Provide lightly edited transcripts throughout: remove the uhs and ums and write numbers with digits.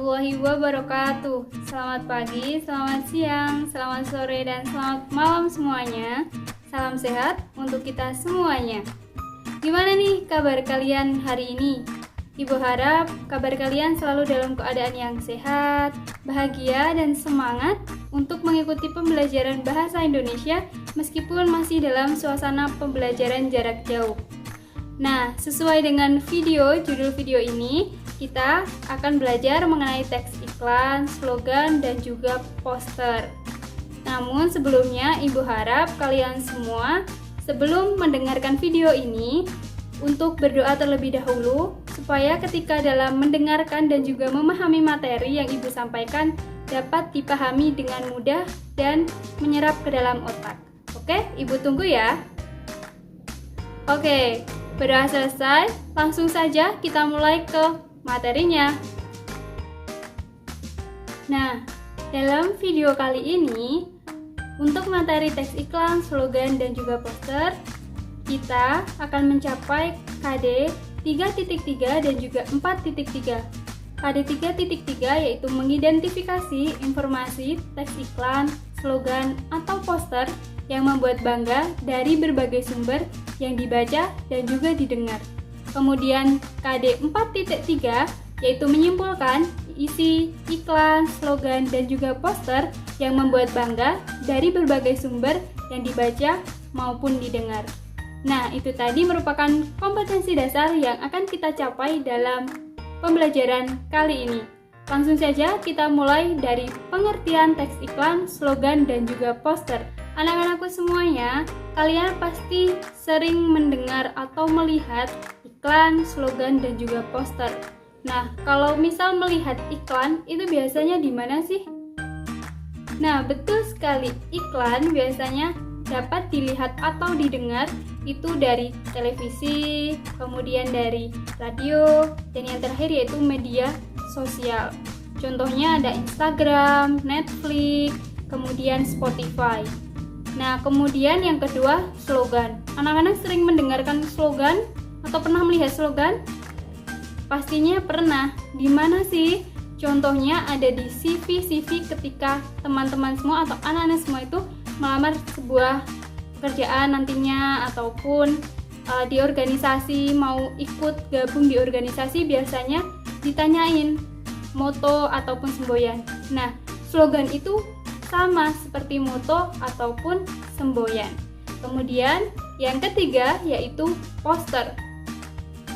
warahmatullahi wabarakatuh. Selamat pagi, selamat siang, selamat sore, dan selamat malam semuanya. Salam sehat untuk kita semuanya. Gimana nih kabar kalian hari ini? Ibu harap kabar kalian selalu dalam keadaan yang sehat, bahagia, dan semangat untuk mengikuti pembelajaran bahasa Indonesia meskipun masih dalam suasana pembelajaran jarak jauh. Nah, sesuai dengan judul video ini, kita akan belajar mengenai teks iklan, slogan, dan juga poster. Namun sebelumnya, Ibu harap kalian semua sebelum mendengarkan video ini untuk berdoa terlebih dahulu supaya ketika dalam mendengarkan dan juga memahami materi yang Ibu sampaikan dapat dipahami dengan mudah dan menyerap ke dalam otak. Oke, Ibu tunggu ya. Oke, berdoa selesai, langsung saja kita mulai ke materinya. Nah, dalam video kali ini, untuk materi teks iklan, slogan, dan juga poster, kita akan mencapai KD 3.3 dan juga 4.3. KD 3.3 yaitu mengidentifikasi informasi teks iklan, slogan, atau poster yang membuat bangga dari berbagai sumber yang dibaca dan juga didengar. Kemudian KD 4.3 yaitu menyimpulkan isi iklan, slogan, dan juga poster yang membuat bangga dari berbagai sumber yang dibaca maupun didengar. Nah, itu tadi merupakan kompetensi dasar yang akan kita capai dalam pembelajaran kali ini. Langsung saja kita mulai dari pengertian teks iklan, slogan, dan juga poster. Anak-anakku semuanya, kalian pasti sering mendengar atau melihat iklan, slogan, dan juga poster. Nah, kalau misal melihat iklan, itu biasanya di mana sih? Nah, betul sekali, iklan biasanya dapat dilihat atau didengar itu dari televisi, kemudian dari radio, dan yang terakhir yaitu media sosial. Contohnya ada Instagram, Netflix, kemudian Spotify. Nah, kemudian yang kedua, slogan. Anak-anak sering mendengarkan slogan atau pernah melihat slogan? Pastinya pernah. Di mana sih? Contohnya ada di CV ketika teman-teman semua atau anak-anak semua itu melamar sebuah pekerjaan nantinya ataupun di organisasi, mau ikut gabung di organisasi, biasanya ditanyain moto ataupun semboyan. Nah, slogan itu sama seperti moto ataupun semboyan. Kemudian yang ketiga yaitu poster.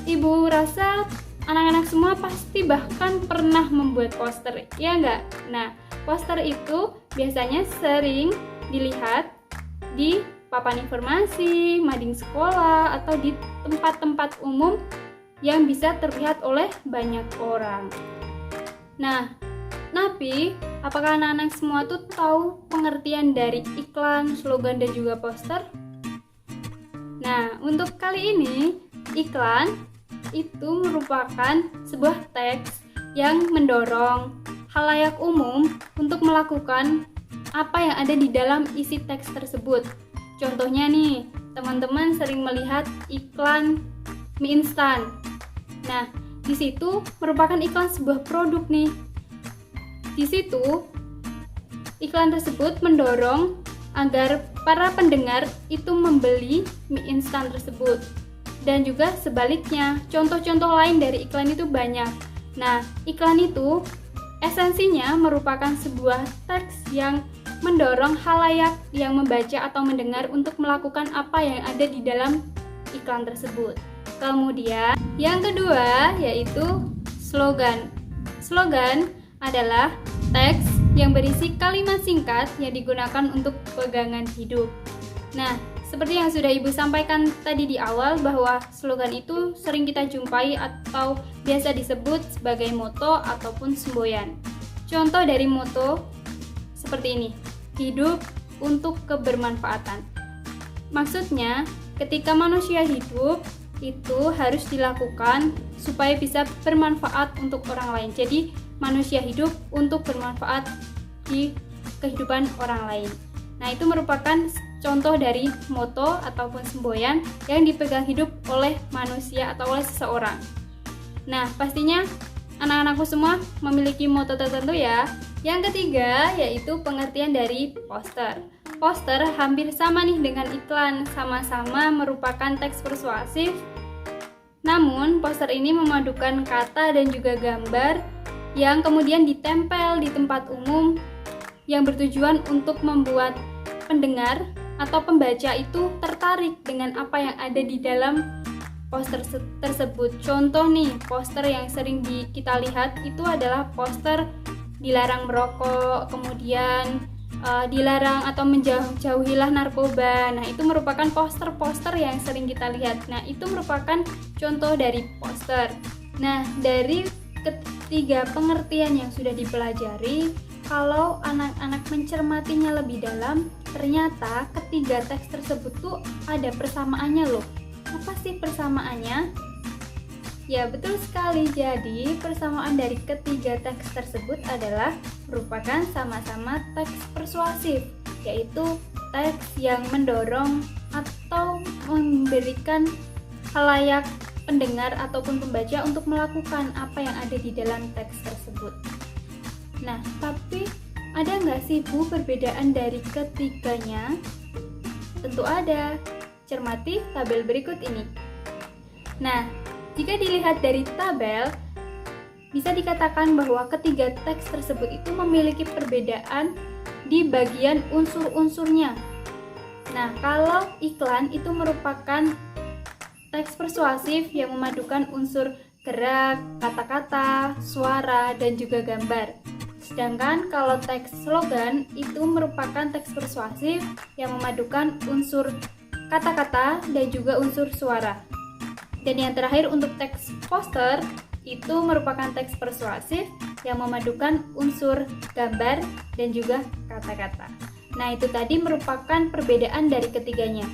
Ibu rasa anak-anak semua pasti bahkan pernah membuat poster, ya enggak? Nah, poster itu biasanya sering dilihat di papan informasi, mading sekolah, atau di tempat-tempat umum yang bisa terlihat oleh banyak orang. Nah, tapi apakah anak-anak semua tuh tahu pengertian dari iklan, slogan, dan juga poster? Nah, untuk kali ini, iklan itu merupakan sebuah teks yang mendorong khalayak umum untuk melakukan apa yang ada di dalam isi teks tersebut. Contohnya nih, teman-teman sering melihat iklan mie instan. Nah, di situ merupakan iklan sebuah produk nih. Di situ, iklan tersebut mendorong agar para pendengar itu membeli mie instan tersebut. Dan juga sebaliknya, contoh-contoh lain dari iklan itu banyak. Nah, iklan itu esensinya merupakan sebuah teks yang mendorong khalayak yang membaca atau mendengar untuk melakukan apa yang ada di dalam iklan tersebut. Kemudian, yang kedua yaitu slogan. Slogan adalah teks yang berisi kalimat singkat yang digunakan untuk pegangan hidup. Nah, seperti yang sudah Ibu sampaikan tadi di awal bahwa slogan itu sering kita jumpai atau biasa disebut sebagai moto ataupun semboyan. Contoh dari moto seperti ini, hidup untuk kebermanfaatan. Maksudnya, ketika manusia hidup, itu harus dilakukan supaya bisa bermanfaat untuk orang lain. Jadi, manusia hidup untuk bermanfaat di kehidupan orang lain. Nah, itu merupakan contoh dari moto ataupun semboyan yang dipegang hidup oleh manusia atau oleh seseorang. Nah, pastinya anak-anakku semua memiliki moto tertentu ya. Yang ketiga yaitu pengertian dari poster. Poster hampir sama nih dengan iklan, sama-sama merupakan teks persuasif. Namun poster ini memadukan kata dan juga gambar yang kemudian ditempel di tempat umum yang bertujuan untuk membuat pendengar atau pembaca itu tertarik dengan apa yang ada di dalam poster tersebut. Contoh nih, poster yang sering kita lihat itu adalah poster dilarang merokok, kemudian dilarang atau menjauhilah narkoba. Nah, itu merupakan poster-poster yang sering kita lihat. Nah, itu merupakan contoh dari poster. Nah, dari ketiga pengertian yang sudah dipelajari, kalau anak-anak mencermatinya lebih dalam, ternyata ketiga teks tersebut tuh ada persamaannya loh. Apa sih persamaannya? Ya, betul sekali. Jadi, persamaan dari ketiga teks tersebut adalah merupakan sama-sama teks persuasif, yaitu teks yang mendorong atau memberikan khalayak pendengar ataupun pembaca untuk melakukan apa yang ada di dalam teks tersebut. Nah, tapi ada nggak sih Bu perbedaan dari ketiganya? Tentu ada. Cermati tabel berikut ini. Nah, jika dilihat dari tabel, bisa dikatakan bahwa ketiga teks tersebut itu memiliki perbedaan di bagian unsur-unsurnya. Nah, kalau iklan itu merupakan teks persuasif yang memadukan unsur gerak, kata-kata, suara, dan juga gambar. Sedangkan kalau teks slogan itu merupakan teks persuasif yang memadukan unsur kata-kata dan juga unsur suara. Dan yang terakhir untuk teks poster itu merupakan teks persuasif yang memadukan unsur gambar dan juga kata-kata. Nah, itu tadi merupakan perbedaan dari ketiganya.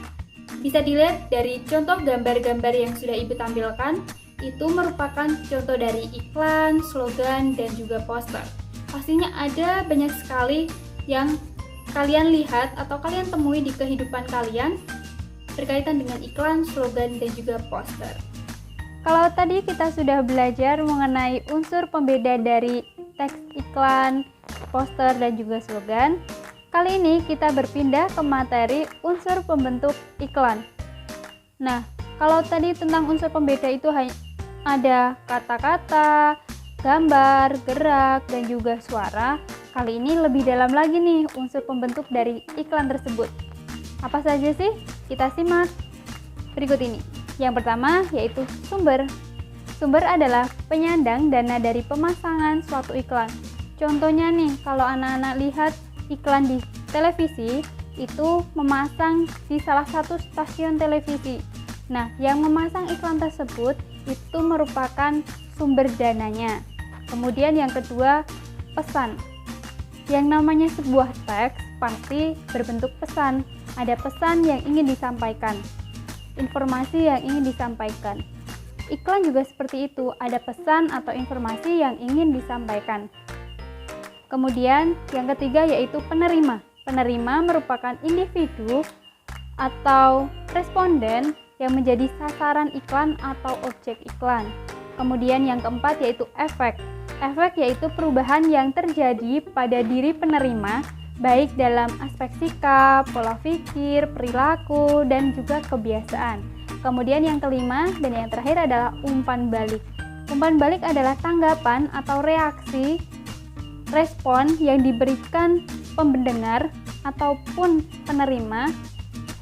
Bisa dilihat dari contoh gambar-gambar yang sudah Ibu tampilkan, itu merupakan contoh dari iklan, slogan, dan juga poster. Pastinya ada banyak sekali yang kalian lihat atau kalian temui di kehidupan kalian berkaitan dengan iklan, slogan, dan juga poster. Kalau tadi kita sudah belajar mengenai unsur pembeda dari teks iklan, poster, dan juga slogan, kali ini kita berpindah ke materi unsur pembentuk iklan. Nah, kalau tadi tentang unsur pembeda itu ada kata-kata, gambar, gerak, dan juga suara, kali ini lebih dalam lagi nih unsur pembentuk dari iklan tersebut. Apa saja sih? Kita simak berikut ini. Yang pertama yaitu sumber. Sumber adalah penyandang dana dari pemasangan suatu iklan. Contohnya nih, kalau anak-anak lihat iklan di televisi, itu memasang di salah satu stasiun televisi. Nah, yang memasang iklan tersebut itu merupakan sumber dananya. Kemudian yang kedua, pesan. Yang namanya sebuah teks pasti berbentuk pesan. Ada pesan yang ingin disampaikan, informasi yang ingin disampaikan. Iklan juga seperti itu, ada pesan atau informasi yang ingin disampaikan. Kemudian yang ketiga yaitu penerima. Penerima merupakan individu atau responden yang menjadi sasaran iklan atau objek iklan. Kemudian yang keempat yaitu efek. Efek yaitu perubahan yang terjadi pada diri penerima, baik dalam aspek sikap, pola pikir, perilaku, dan juga kebiasaan. Kemudian yang kelima dan yang terakhir adalah umpan balik. Umpan balik adalah tanggapan atau reaksi, respon yang diberikan pendengar ataupun penerima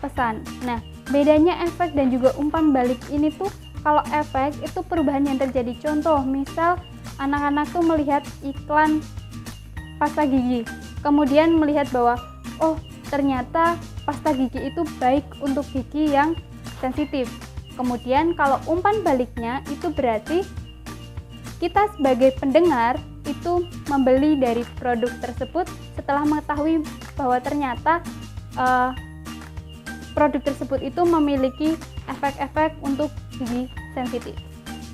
pesan. Nah, bedanya efek dan juga umpan balik ini tuh, kalau efek itu perubahan yang terjadi. Contoh, misal anak-anak tuh melihat iklan pasta gigi, kemudian melihat bahwa oh ternyata pasta gigi itu baik untuk gigi yang sensitif. Kemudian kalau umpan baliknya itu berarti kita sebagai pendengar itu membeli dari produk tersebut setelah mengetahui bahwa ternyata produk tersebut itu memiliki efek-efek untuk gigi sensitif.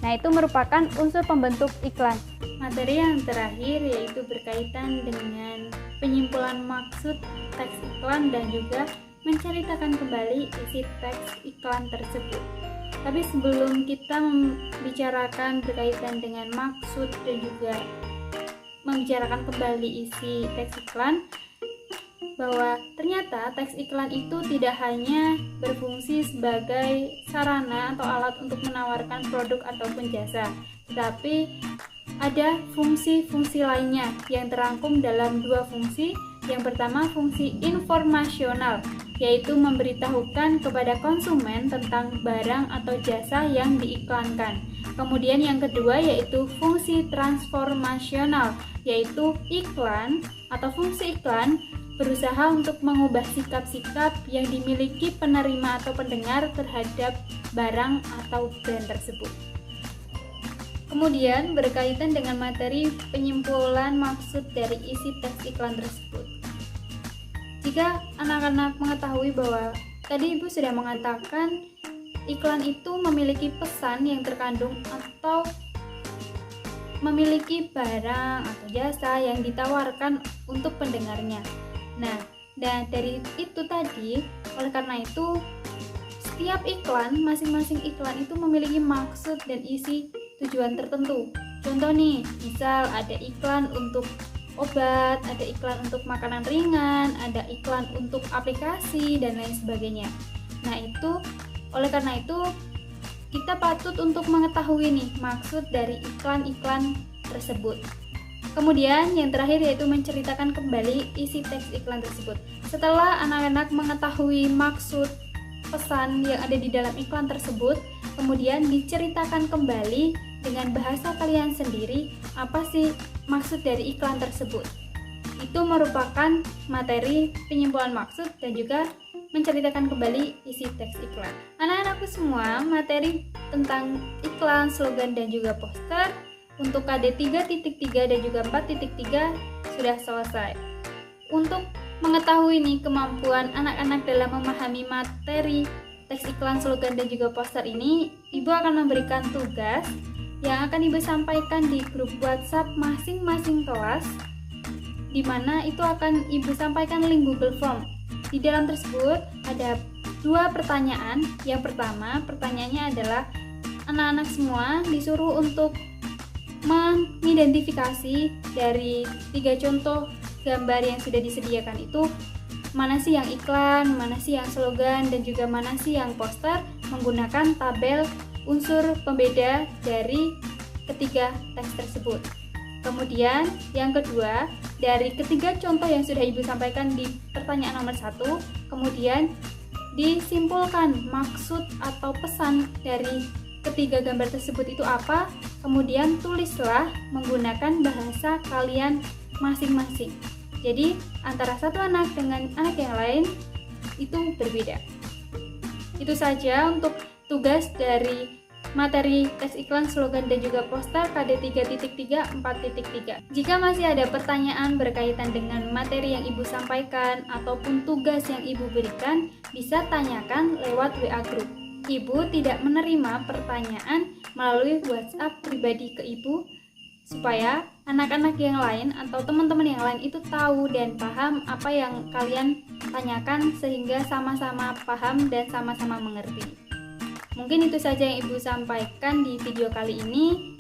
Nah, itu merupakan unsur pembentuk iklan. Materi yang terakhir yaitu berkaitan dengan penyimpulan maksud teks iklan dan juga menceritakan kembali isi teks iklan tersebut. Tapi sebelum kita membicarakan berkaitan dengan maksud dan juga membicarakan kembali isi teks iklan, bahwa ternyata teks iklan itu tidak hanya berfungsi sebagai sarana atau alat untuk menawarkan produk ataupun jasa, tetapi ada fungsi-fungsi lainnya yang terangkum dalam dua fungsi. Yang pertama, fungsi informasional, yaitu memberitahukan kepada konsumen tentang barang atau jasa yang diiklankan. Kemudian yang kedua yaitu fungsi transformasional, yaitu iklan atau fungsi iklan berusaha untuk mengubah sikap-sikap yang dimiliki penerima atau pendengar terhadap barang atau brand tersebut. Kemudian berkaitan dengan materi penyimpulan maksud dari isi teks iklan tersebut. Jika anak-anak mengetahui bahwa tadi Ibu sudah mengatakan iklan itu memiliki pesan yang terkandung atau memiliki barang atau jasa yang ditawarkan untuk pendengarnya. Nah, dan dari itu tadi, oleh karena itu setiap iklan, masing-masing iklan itu memiliki maksud dan isi tujuan tertentu. Contoh nih, misal ada iklan untuk obat, ada iklan untuk makanan ringan, ada iklan untuk aplikasi dan lain sebagainya. Nah, oleh karena itu kita patut untuk mengetahui nih maksud dari iklan-iklan tersebut. Kemudian yang terakhir yaitu menceritakan kembali isi teks iklan tersebut. Setelah anak-anak mengetahui maksud pesan yang ada di dalam iklan tersebut, kemudian diceritakan kembali dengan bahasa kalian sendiri apa sih maksud dari iklan tersebut. Itu merupakan materi penyimpulan maksud dan juga menceritakan kembali isi teks iklan. Anak-anakku semua, materi tentang iklan, slogan, dan juga poster untuk KD 3.3 dan juga 4.3 sudah selesai. Untuk mengetahui nih kemampuan anak-anak dalam memahami materi teks iklan, slogan, dan juga poster ini, Ibu akan memberikan tugas yang akan Ibu sampaikan di grup WhatsApp masing-masing kelas, di mana itu akan Ibu sampaikan link Google Form. Di dalam tersebut ada dua pertanyaan. Yang pertama, pertanyaannya adalah anak-anak semua disuruh untuk mengidentifikasi dari 3 contoh gambar yang sudah disediakan itu, mana sih yang iklan, mana sih yang slogan, dan juga mana sih yang poster, menggunakan tabel unsur pembeda dari ketiga teks tersebut. Kemudian yang kedua, dari ketiga contoh yang sudah Ibu sampaikan di pertanyaan nomor 1, kemudian disimpulkan maksud atau pesan dari ketiga gambar tersebut itu apa, kemudian tulislah menggunakan bahasa kalian masing-masing. Jadi antara satu anak dengan anak yang lain itu berbeda. Itu saja untuk tugas dari materi teks iklan, slogan, dan juga poster KD 3.3, 4.3. Jika masih ada pertanyaan berkaitan dengan materi yang Ibu sampaikan ataupun tugas yang Ibu berikan, bisa tanyakan lewat WA Group. Ibu tidak menerima pertanyaan melalui WhatsApp pribadi ke Ibu, supaya anak-anak yang lain atau teman-teman yang lain itu tahu dan paham apa yang kalian tanyakan, sehingga sama-sama paham dan sama-sama mengerti. Mungkin itu saja yang Ibu sampaikan di video kali ini.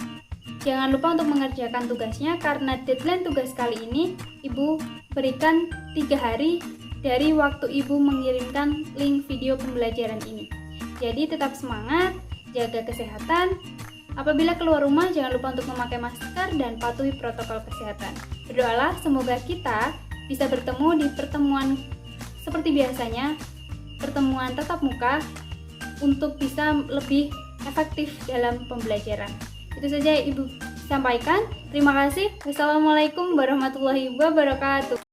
Jangan lupa untuk mengerjakan tugasnya, karena deadline tugas kali ini Ibu berikan 3 hari dari waktu Ibu mengirimkan link video pembelajaran ini. Jadi tetap semangat, jaga kesehatan. Apabila keluar rumah, jangan lupa untuk memakai masker dan patuhi protokol kesehatan. Berdoalah semoga kita bisa bertemu di pertemuan seperti biasanya, pertemuan tatap muka, untuk bisa lebih efektif dalam pembelajaran. Itu saja yang Ibu sampaikan. Terima kasih. Wassalamualaikum warahmatullahi wabarakatuh.